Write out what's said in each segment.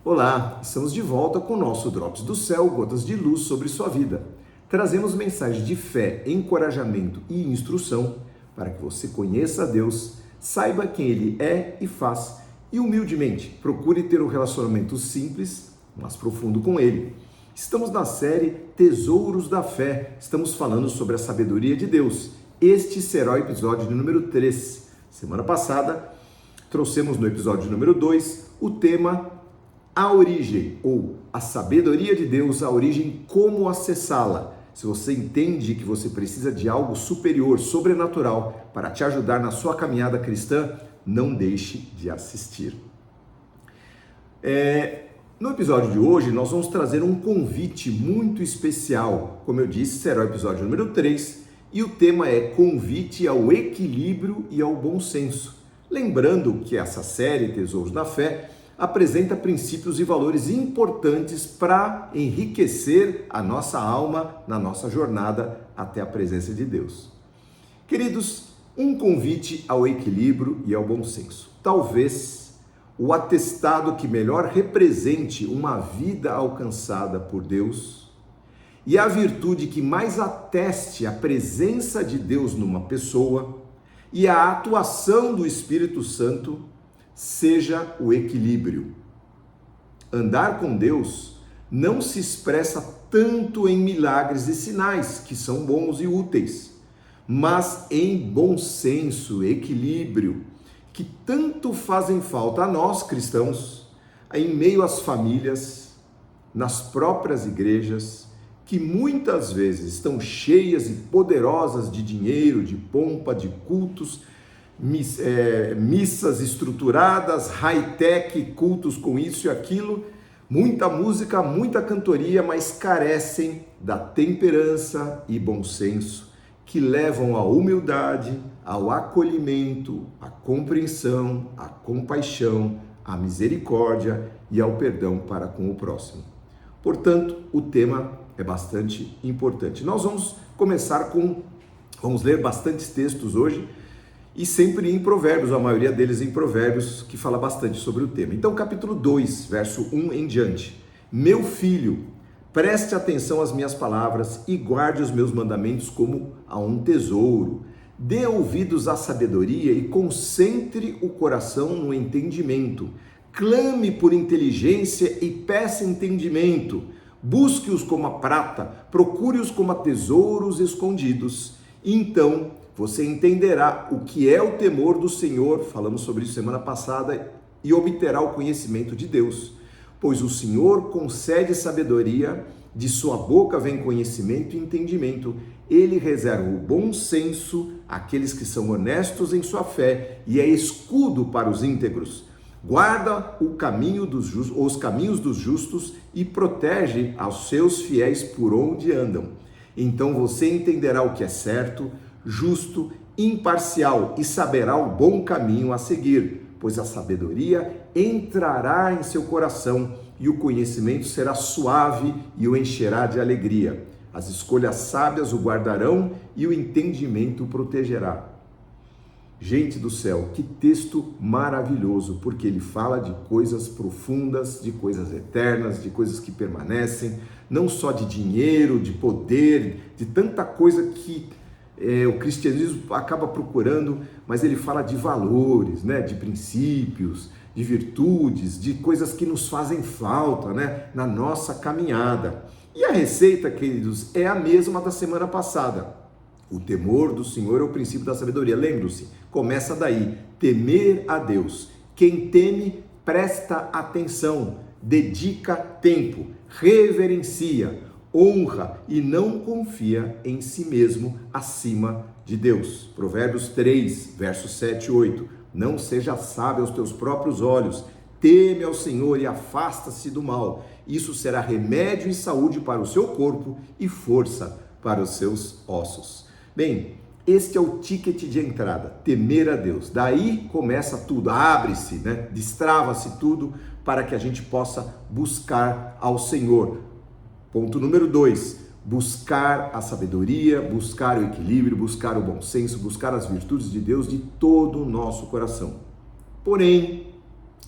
Olá, estamos de volta com o nosso Drops do Céu, gotas de luz sobre sua vida. Trazemos mensagens de fé, encorajamento e instrução para que você conheça a Deus, saiba quem Ele é e faz e humildemente procure ter um relacionamento simples, mas profundo com Ele. Estamos na série Tesouros da Fé, estamos falando sobre a sabedoria de Deus. Este será o episódio de número 3. Semana passada, trouxemos no episódio número 2 o tema a origem, ou a sabedoria de Deus, a origem, como acessá-la. Se você entende que você precisa de algo superior, sobrenatural, para te ajudar na sua caminhada cristã, não deixe de assistir. No episódio de hoje, nós vamos trazer um convite muito especial. Como eu disse, será o episódio número 3, e o tema é convite ao equilíbrio e ao bom senso. Lembrando que essa série, Tesouros da Fé, apresenta princípios e valores importantes para enriquecer a nossa alma na nossa jornada até a presença de Deus. Queridos, um convite ao equilíbrio e ao bom senso. Talvez o atestado que melhor represente uma vida alcançada por Deus e a virtude que mais ateste a presença de Deus numa pessoa e a atuação do Espírito Santo seja o equilíbrio. Andar com Deus não se expressa tanto em milagres e sinais, que são bons e úteis, mas em bom senso, equilíbrio, que tanto fazem falta a nós cristãos, em meio às famílias, nas próprias igrejas, que muitas vezes estão cheias e poderosas de dinheiro, de pompa, de cultos, missas estruturadas, high-tech, cultos com isso e aquilo, muita música, muita cantoria, mas carecem da temperança e bom senso que levam à humildade, ao acolhimento, à compreensão, à compaixão, à misericórdia e ao perdão para com o próximo. Portanto, o tema é bastante importante. Nós vamos ler bastantes textos hoje, e sempre em Provérbios, a maioria deles em Provérbios, que fala bastante sobre o tema. Então, capítulo 2, verso 1 em diante. Meu filho, preste atenção às minhas palavras e guarde os meus mandamentos como a um tesouro. Dê ouvidos à sabedoria e concentre o coração no entendimento. Clame por inteligência e peça entendimento. Busque-os como a prata, procure-os como a tesouros escondidos. Então você entenderá o que é o temor do Senhor, falamos sobre isso semana passada, e obterá o conhecimento de Deus. Pois o Senhor concede sabedoria, de sua boca vem conhecimento e entendimento. Ele reserva o bom senso àqueles que são honestos em sua fé e é escudo para os íntegros. Guarda os caminhos dos justos e protege aos seus fiéis por onde andam. Então você entenderá o que é certo, justo, imparcial e saberá o bom caminho a seguir, pois a sabedoria entrará em seu coração e o conhecimento será suave e o encherá de alegria. As escolhas sábias o guardarão e o entendimento o protegerá. Gente do céu, que texto maravilhoso, porque ele fala de coisas profundas, de coisas eternas, de coisas que permanecem, não só de dinheiro, de poder, de tanta coisa que o cristianismo acaba procurando, mas ele fala de valores, né? De princípios, de virtudes, de coisas que nos fazem falta, né? Na nossa caminhada. E a receita, queridos, é a mesma da semana passada. O temor do Senhor é o princípio da sabedoria. Lembre-se, começa daí, temer a Deus. Quem teme, presta atenção, dedica tempo, reverencia, honra e não confia em si mesmo acima de Deus. Provérbios 3, versos 7 e 8. Não seja sábio aos teus próprios olhos, teme ao Senhor e afasta-se do mal. Isso será remédio e saúde para o seu corpo e força para os seus ossos. Bem, este é o ticket de entrada, temer a Deus. Daí começa tudo, abre-se, né? Destrava-se tudo para que a gente possa buscar ao Senhor. Ponto número 2, buscar a sabedoria, buscar o equilíbrio, buscar o bom senso, buscar as virtudes de Deus de todo o nosso coração. Porém,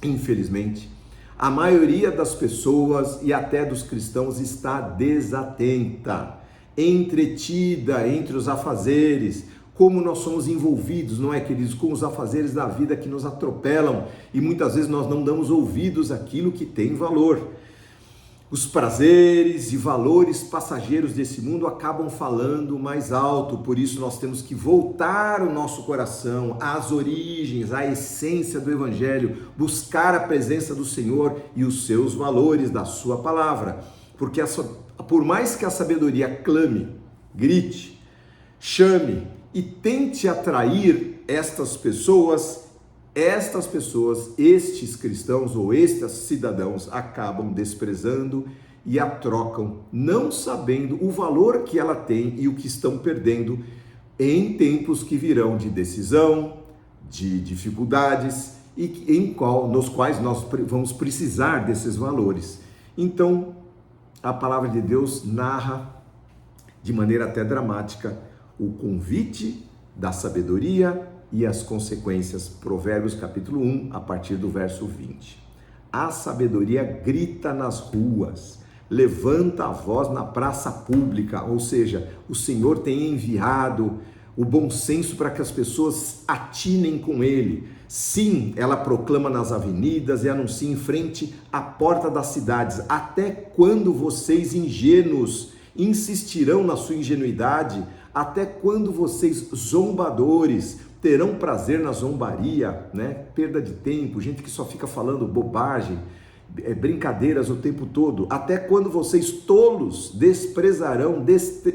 infelizmente, A maioria das pessoas e até dos cristãos está desatenta, entretida entre os afazeres. Como nós somos envolvidos, não é, queridos, com os afazeres da vida que nos atropelam e muitas vezes nós não damos ouvidos àquilo que tem valor. Os prazeres e valores passageiros desse mundo acabam falando mais alto, por isso nós temos que voltar o nosso coração às origens, à essência do Evangelho, buscar a presença do Senhor e os seus valores da sua palavra, porque por mais que a sabedoria clame, grite, chame e tente atrair estes cristãos ou estes cidadãos acabam desprezando e a trocam, não sabendo o valor que ela tem e o que estão perdendo em tempos que virão de decisão, de dificuldades e nos quais nós vamos precisar desses valores. Então, a palavra de Deus narra de maneira até dramática o convite da sabedoria e as consequências. Provérbios capítulo 1, a partir do verso 20. A sabedoria grita nas ruas, levanta a voz na praça pública, ou seja, o Senhor tem enviado o bom senso para que as pessoas atinem com ele. Sim, ela proclama nas avenidas e anuncia em frente à porta das cidades. Até quando vocês ingênuos insistirão na sua ingenuidade? Até quando vocês zombadores terão prazer na zombaria, né? Perda de tempo, gente que só fica falando bobagem, brincadeiras o tempo todo. Até quando vocês tolos desprezarão,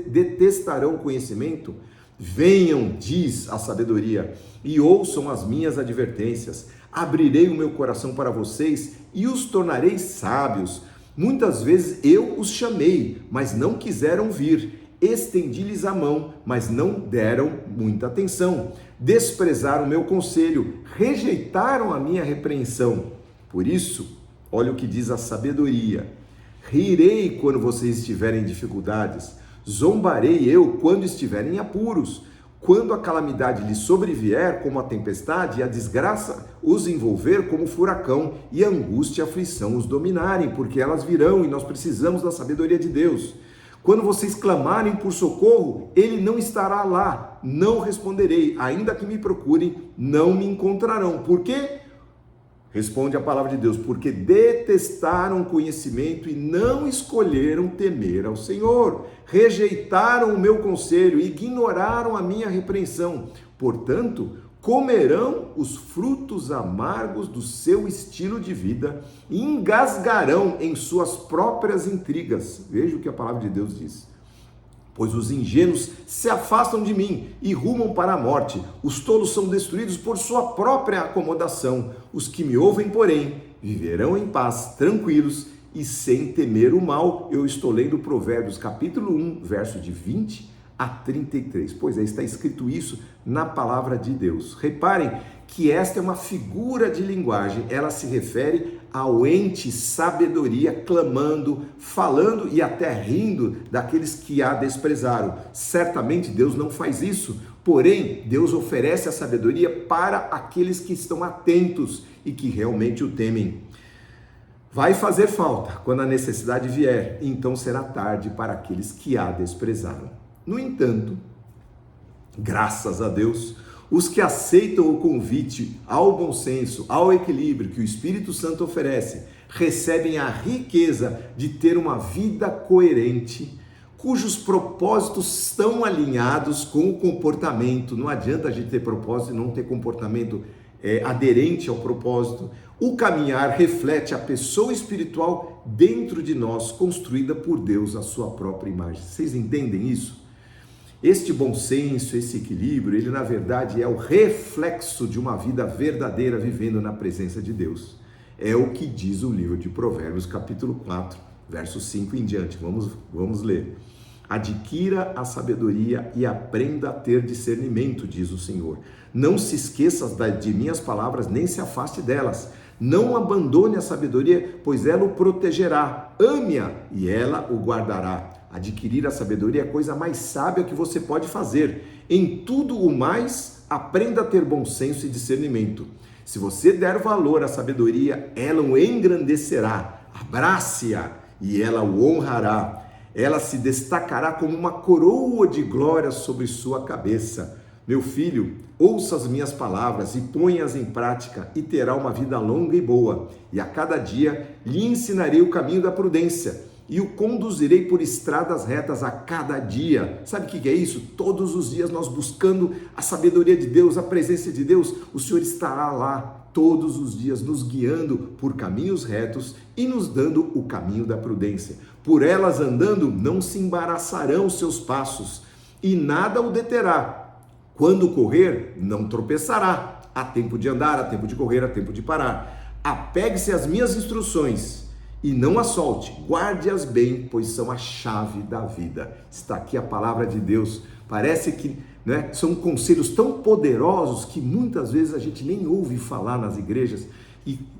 detestarão o conhecimento? Venham, diz a sabedoria, e ouçam as minhas advertências. Abrirei o meu coração para vocês e os tornarei sábios. Muitas vezes eu os chamei, mas não quiseram vir. Estendi-lhes a mão, mas não deram muita atenção. Desprezaram o meu conselho, rejeitaram a minha repreensão. Por isso, olha o que diz a sabedoria. Rirei quando vocês estiverem em dificuldades, zombarei eu quando estiverem em apuros. Quando a calamidade lhes sobrevier como a tempestade e a desgraça os envolver como furacão e a angústia e a aflição os dominarem, porque elas virão e nós precisamos da sabedoria de Deus. Quando vocês clamarem por socorro, ele não estará lá, não responderei, ainda que me procurem, não me encontrarão. Por quê? Responde a palavra de Deus, porque detestaram o conhecimento e não escolheram temer ao Senhor, rejeitaram o meu conselho, ignoraram a minha repreensão. Portanto, comerão os frutos amargos do seu estilo de vida e engasgarão em suas próprias intrigas. Veja o que a palavra de Deus diz. Pois os ingênuos se afastam de mim e rumam para a morte. Os tolos são destruídos por sua própria acomodação. Os que me ouvem, porém, viverão em paz, tranquilos e sem temer o mal. Eu estou lendo Provérbios capítulo 1, verso de 20 a 33. Pois é, está escrito isso na palavra de Deus. Reparem que esta é uma figura de linguagem, ela se refere ao ente sabedoria clamando, falando e até rindo daqueles que a desprezaram. Certamente Deus não faz isso, porém Deus oferece a sabedoria para aqueles que estão atentos e que realmente o temem. Vai fazer falta quando a necessidade vier, então será tarde para aqueles que a desprezaram. No entanto, graças a Deus, os que aceitam o convite ao bom senso, ao equilíbrio que o Espírito Santo oferece, recebem a riqueza de ter uma vida coerente, cujos propósitos estão alinhados com o comportamento. Não adianta a gente ter propósito e não ter comportamento aderente ao propósito. O caminhar reflete a pessoa espiritual dentro de nós, construída por Deus, a sua própria imagem. Vocês entendem isso? Este bom senso, esse equilíbrio, ele na verdade é o reflexo de uma vida verdadeira vivendo na presença de Deus. É o que diz o livro de Provérbios, capítulo 4, verso 5 em diante. Vamos ler. Adquira a sabedoria e aprenda a ter discernimento, diz o Senhor. Não se esqueça de minhas palavras, nem se afaste delas. Não abandone a sabedoria, pois ela o protegerá. Ame-a e ela o guardará. Adquirir a sabedoria é a coisa mais sábia que você pode fazer. Em tudo o mais, aprenda a ter bom senso e discernimento. Se você der valor à sabedoria, ela o engrandecerá. Abrace-a e ela o honrará. Ela se destacará como uma coroa de glória sobre sua cabeça. Meu filho, ouça as minhas palavras e ponha-as em prática, e terá uma vida longa e boa. E a cada dia lhe ensinarei o caminho da prudência, e o conduzirei por estradas retas a cada dia. Sabe o que é isso? Todos os dias nós buscando a sabedoria de Deus, a presença de Deus, o Senhor estará lá todos os dias nos guiando por caminhos retos e nos dando o caminho da prudência. Por elas andando, não se embaraçarão os seus passos, e nada o deterá. Quando correr, não tropeçará. Há tempo de andar, há tempo de correr, há tempo de parar. Apegue-se às minhas instruções e não as solte. Guarde-as bem, pois são a chave da vida. Está aqui a palavra de Deus. Parece que são conselhos tão poderosos que muitas vezes a gente nem ouve falar nas igrejas.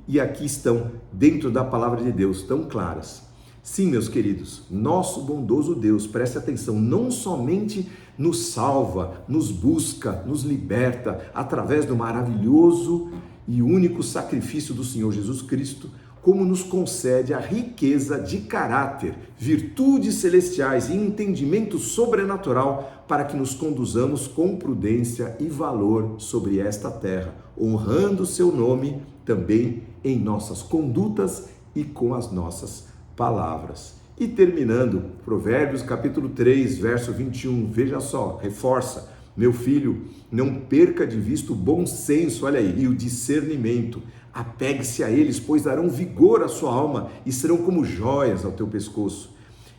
E aqui estão, dentro da palavra de Deus, tão claras. Sim, meus queridos, nosso bondoso Deus, preste atenção, não somente nos salva, nos busca, nos liberta através do maravilhoso e único sacrifício do Senhor Jesus Cristo, como nos concede a riqueza de caráter, virtudes celestiais e entendimento sobrenatural para que nos conduzamos com prudência e valor sobre esta terra, honrando o seu nome também em nossas condutas e com as nossas palavras. E terminando, Provérbios capítulo 3, verso 21, veja só, reforça: meu filho, não perca de vista o bom senso, olha aí, e o discernimento. Apegue-se a eles, pois darão vigor à sua alma e serão como joias ao teu pescoço.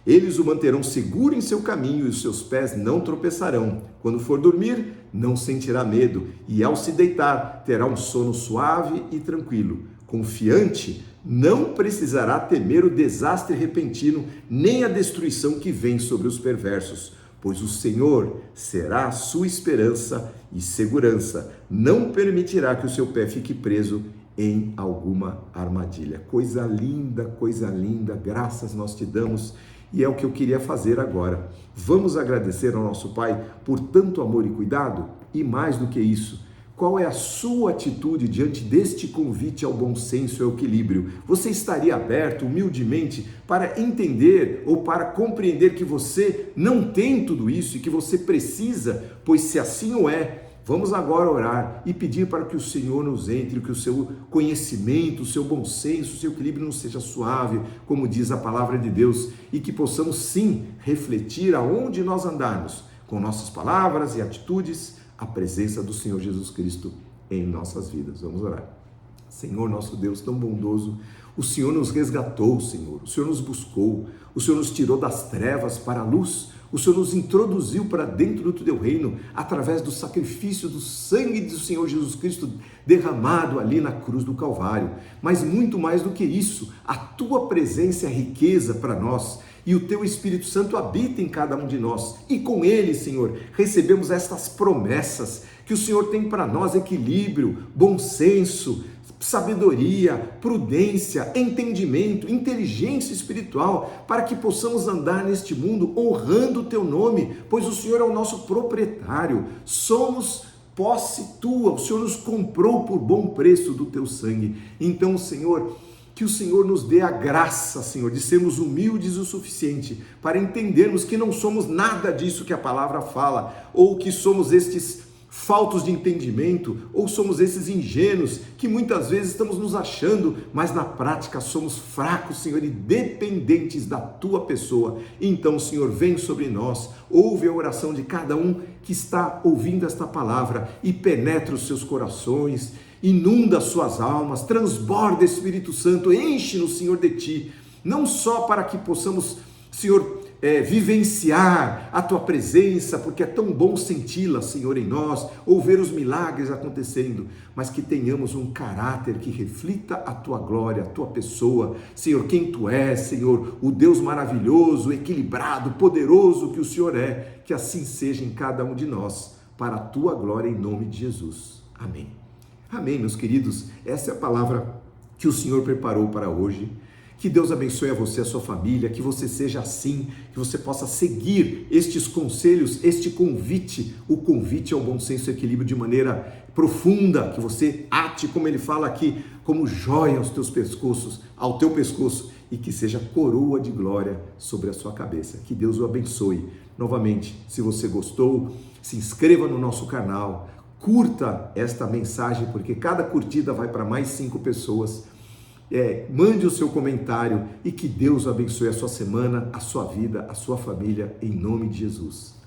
Eles o manterão seguro em seu caminho e os seus pés não tropeçarão. Quando for dormir, não sentirá medo, e ao se deitar, terá um sono suave e tranquilo. Confiante, não precisará temer o desastre repentino, nem a destruição que vem sobre os perversos, pois o Senhor será a sua esperança e segurança. Não permitirá que o seu pé fique preso em alguma armadilha. Coisa linda, graças nós te damos, e é o que eu queria fazer agora. Vamos agradecer ao nosso Pai por tanto amor e cuidado, e mais do que isso, qual é a sua atitude diante deste convite ao bom senso e ao equilíbrio? Você estaria aberto, humildemente, para entender ou para compreender que você não tem tudo isso e que você precisa? Pois se assim o é, vamos agora orar e pedir para que o Senhor nos entre, que o seu conhecimento, o seu bom senso, o seu equilíbrio não seja suave, como diz a palavra de Deus, e que possamos sim refletir aonde nós andarmos, com nossas palavras e atitudes, a presença do Senhor Jesus Cristo em nossas vidas. Vamos orar. Senhor, nosso Deus tão bondoso, o Senhor nos resgatou, Senhor, o Senhor nos buscou, o Senhor nos tirou das trevas para a luz, o Senhor nos introduziu para dentro do teu reino através do sacrifício do sangue do Senhor Jesus Cristo derramado ali na cruz do Calvário. Mas muito mais do que isso, a tua presença é riqueza para nós, e o teu Espírito Santo habita em cada um de nós, e com ele, Senhor, recebemos estas promessas que o Senhor tem para nós: equilíbrio, bom senso, sabedoria, prudência, entendimento, inteligência espiritual, para que possamos andar neste mundo honrando o teu nome, pois o Senhor é o nosso proprietário, somos posse tua, o Senhor nos comprou por bom preço do teu sangue. Então, Senhor, que o Senhor nos dê a graça, Senhor, de sermos humildes o suficiente para entendermos que não somos nada disso que a palavra fala, ou que somos estes faltos de entendimento, ou somos esses ingênuos que muitas vezes estamos nos achando, mas na prática somos fracos, Senhor, e dependentes da tua pessoa. Então, Senhor, vem sobre nós, ouve a oração de cada um que está ouvindo esta palavra e penetra os seus corações, inunda as suas almas, transborda Espírito Santo, enche-nos, Senhor, de ti, não só para que possamos, Senhor, vivenciar a tua presença, porque é tão bom senti-la, Senhor, em nós, ou ver os milagres acontecendo, mas que tenhamos um caráter que reflita a tua glória, a tua pessoa, Senhor, quem tu és, Senhor, o Deus maravilhoso, equilibrado, poderoso que o Senhor é, que assim seja em cada um de nós, para a tua glória, em nome de Jesus. Amém. Amém, meus queridos, essa é a palavra que o Senhor preparou para hoje. Que Deus abençoe a você, a sua família, que você seja assim, que você possa seguir estes conselhos, este convite. O convite ao bom senso e equilíbrio de maneira profunda, que você ate, como ele fala aqui, como joia aos teus pescoços, ao teu pescoço, e que seja coroa de glória sobre a sua cabeça. Que Deus o abençoe. Novamente, se você gostou, se inscreva no nosso canal, curta esta mensagem, porque cada curtida vai para mais 5 pessoas. Mande o seu comentário e que Deus abençoe a sua semana, a sua vida, a sua família, em nome de Jesus.